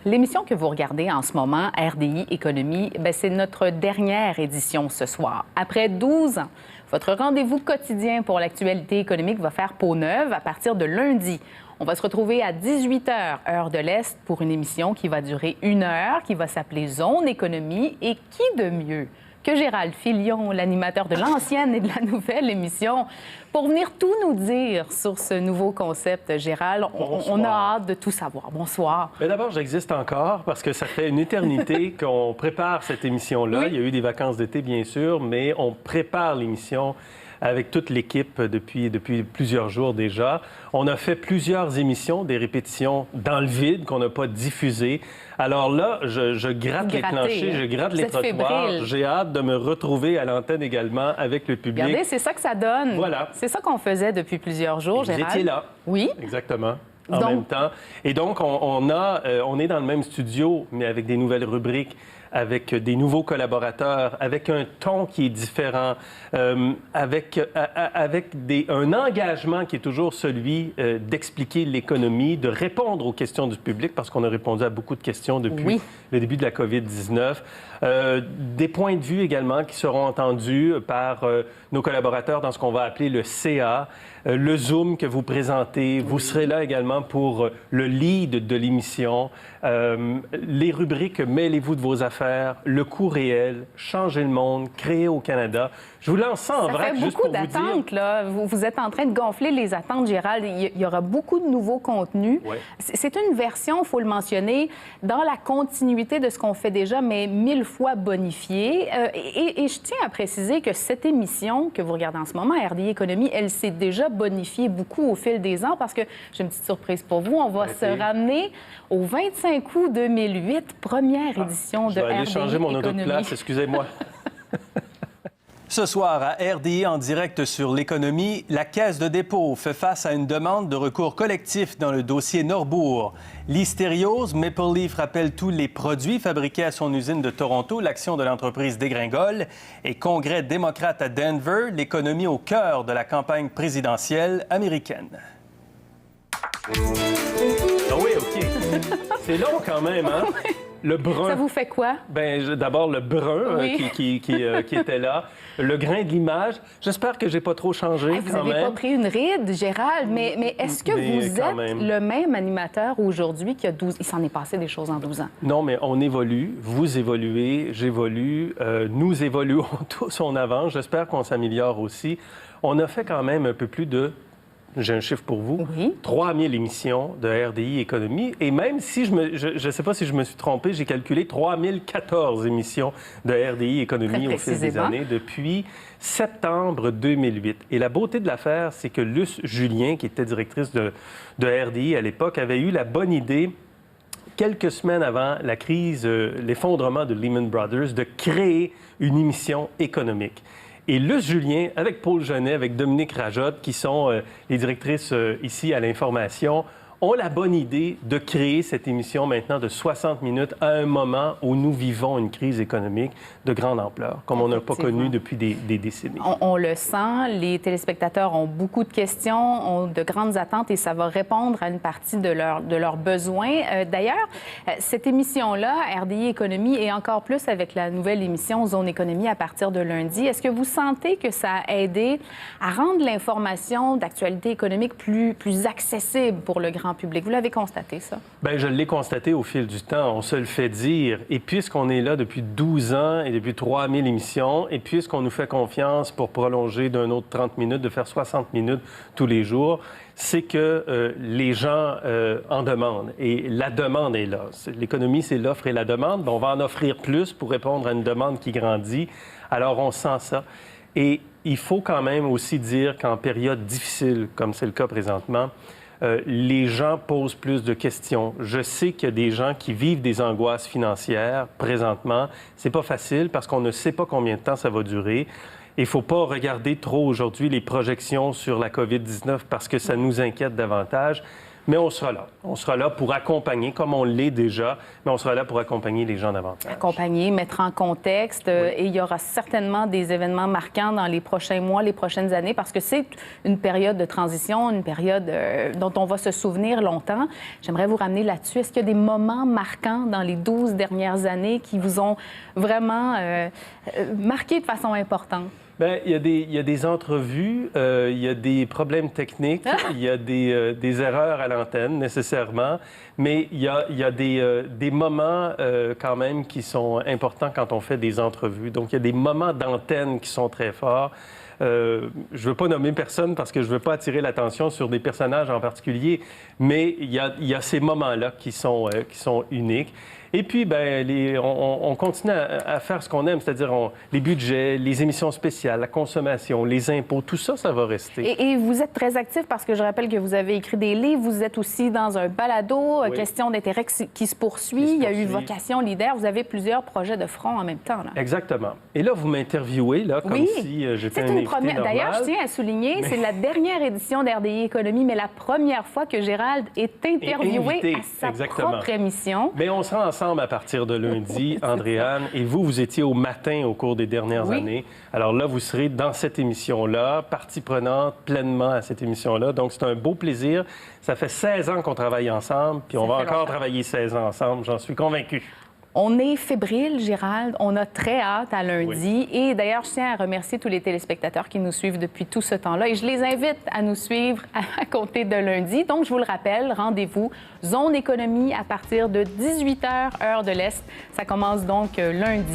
L'émission que vous regardez en ce moment, RDI Économie, c'est notre dernière édition ce soir. Après 12 ans, votre rendez-vous quotidien pour l'actualité économique va faire peau neuve à partir de lundi. On va se retrouver à 18h, heure de l'Est, pour une émission qui va durer 1 heure, qui va s'appeler Zone Économie. Et qui de mieux que Gérald Filion, l'animateur de l'ancienne et de la nouvelle émission, pour venir tout nous dire sur ce nouveau concept. Gérald, on a hâte de tout savoir. Bonsoir. Mais d'abord, j'existe encore parce que ça fait une éternité qu'on prépare cette émission-là. Oui. Il y a eu des vacances d'été, bien sûr, mais on prépare l'émission avec toute l'équipe depuis plusieurs jours déjà. On a fait plusieurs émissions, des répétitions dans le vide qu'on n'a pas diffusées. Alors là, je gratte les planchers, je gratte les trottoirs. J'ai hâte de me retrouver à l'antenne également avec le public. Regardez, c'est ça que ça donne. Voilà. C'est ça qu'on faisait depuis plusieurs jours, Gérald. Vous étiez là. Oui. Exactement. En même temps. Et donc, on est dans le même studio, mais avec des nouvelles rubriques, avec des nouveaux collaborateurs, avec un ton qui est différent, avec un engagement qui est toujours celui d'expliquer l'économie, de répondre aux questions du public, parce qu'on a répondu à beaucoup de questions depuis le début de la COVID-19. Des points de vue également qui seront entendus par nos collaborateurs dans ce qu'on va appeler le CA, le Zoom que vous présentez. Vous serez là également pour le lead de l'émission, les rubriques « Mêlez-vous de vos affaires », « Le coût réel »,« Changer le monde »,« Créer au Canada ». Je vous lance ça en vrac juste pour vous dire... Ça fait beaucoup d'attentes, là. Vous êtes en train de gonfler les attentes, Gérald. Il y aura beaucoup de nouveaux contenus. Ouais. C'est une version, il faut le mentionner, dans la continuité de ce qu'on fait déjà, mais 1000 fois bonifiée. Et je tiens à préciser que cette émission que vous regardez en ce moment, RDI Économie, elle s'est déjà bonifiée beaucoup au fil des ans parce que j'ai une petite surprise pour vous. On va se ramener au 25 août 2008, première édition de RDI Économie. Je vais aller changer mon auto de place, excusez-moi. Ce soir, à RDI en direct sur l'économie, la Caisse de dépôt fait face à une demande de recours collectif dans le dossier Norbourg. Listériose, Maple Leaf rappelle tous les produits fabriqués à son usine de Toronto, l'action de l'entreprise dégringole. Et congrès démocrate à Denver, l'économie au cœur de la campagne présidentielle américaine. Ah oui, OK. C'est long quand même, hein? Le brun. Ça vous fait quoi? Bien, d'abord, le brun qui était là. Le grain de l'image. J'espère que j'ai pas trop changé Vous n'avez pas pris une ride, Gérald, mais est-ce que vous êtes le même animateur aujourd'hui qu'il y a 12 ans? Il s'en est passé des choses en 12 ans. Non, mais on évolue. Vous évoluez, j'évolue. Nous évoluons tous, on avance. J'espère qu'on s'améliore aussi. On a fait quand même un peu plus de... J'ai un chiffre pour vous. Oui. 3000 émissions de RDI Économie. Et même si je ne sais pas si je me suis trompé, j'ai calculé 3014 émissions de RDI Économie au fil des années depuis septembre 2008. Et la beauté de l'affaire, c'est que Luce Julien, qui était directrice de RDI à l'époque, avait eu la bonne idée, quelques semaines avant la crise, l'effondrement de Lehman Brothers, de créer une émission économique. Et Luce Julien, avec Paul Genet, avec Dominique Rajotte, qui sont les directrices ici à l'Information, ont la bonne idée de créer cette émission maintenant de 60 minutes à un moment où nous vivons une crise économique de grande ampleur, comme on n'a pas connu depuis des décennies. On le sent, les téléspectateurs ont beaucoup de questions, ont de grandes attentes et ça va répondre à une partie de leurs besoins. D'ailleurs, cette émission-là, RDI Économie, et encore plus avec la nouvelle émission Zone Économie à partir de lundi, est-ce que vous sentez que ça a aidé à rendre l'information d'actualité économique plus accessible pour le grand public? Vous l'avez constaté, ça? Bien, je l'ai constaté au fil du temps. On se le fait dire. Et puisqu'on est là depuis 12 ans et depuis 3000 émissions, et puisqu'on nous fait confiance pour prolonger d'un autre 30 minutes, de faire 60 minutes tous les jours, c'est que les gens en demandent. Et la demande est là. L'économie, c'est l'offre et la demande. Bien, on va en offrir plus pour répondre à une demande qui grandit. Alors, on sent ça. Et il faut quand même aussi dire qu'en période difficile, comme c'est le cas présentement, les gens posent plus de questions. Je sais qu'il y a des gens qui vivent des angoisses financières présentement. C'est pas facile parce qu'on ne sait pas combien de temps ça va durer. Il ne faut pas regarder trop aujourd'hui les projections sur la COVID-19 parce que ça nous inquiète davantage. Mais on sera là. On sera là pour accompagner, comme on l'est déjà, mais on sera là pour accompagner les gens davantage. Accompagner, mettre en contexte. Et il y aura certainement des événements marquants dans les prochains mois, les prochaines années, parce que c'est une période de transition, une période dont on va se souvenir longtemps. J'aimerais vous ramener là-dessus. Est-ce qu'il y a des moments marquants dans les 12 dernières années qui vous ont vraiment marqué de façon importante? Bien, il y a des entrevues, il y a des problèmes techniques, il y a des erreurs à l'antenne, nécessairement, mais il y a des moments quand même qui sont importants quand on fait des entrevues. Donc, il y a des moments d'antenne qui sont très forts. Je ne veux pas nommer personne parce que je ne veux pas attirer l'attention sur des personnages en particulier, mais il y a ces moments-là qui sont uniques. Et puis, bien, on continue à faire ce qu'on aime, c'est-à-dire les budgets, les émissions spéciales, la consommation, les impôts, tout ça, ça va rester. Et vous êtes très actif parce que je rappelle que vous avez écrit des livres, vous êtes aussi dans un balado, question d'intérêt qui se poursuit. Il y a eu Vocation Leader, vous avez plusieurs projets de front en même temps. Là. Exactement. Et là, vous m'interviewez, là, comme si j'étais un invité normal. D'ailleurs, je tiens à souligner, c'est la dernière édition d'RDI Économie, mais la première fois que Gérald est interviewé à sa propre émission. Mais on sera ensemble à partir de lundi, Andréane, et vous étiez au matin au cours des dernières années. Alors là, vous serez dans cette émission-là, partie prenante pleinement à cette émission-là. Donc, c'est un beau plaisir. Ça fait 16 ans qu'on travaille ensemble, puis on va encore travailler 16 ans ensemble, j'en suis convaincu. On est fébrile, Gérald. On a très hâte à lundi. Et d'ailleurs, je tiens à remercier tous les téléspectateurs qui nous suivent depuis tout ce temps-là. Et je les invite à nous suivre à compter de lundi. Donc, je vous le rappelle, rendez-vous Zone Économie à partir de 18h, heure de l'Est. Ça commence donc lundi.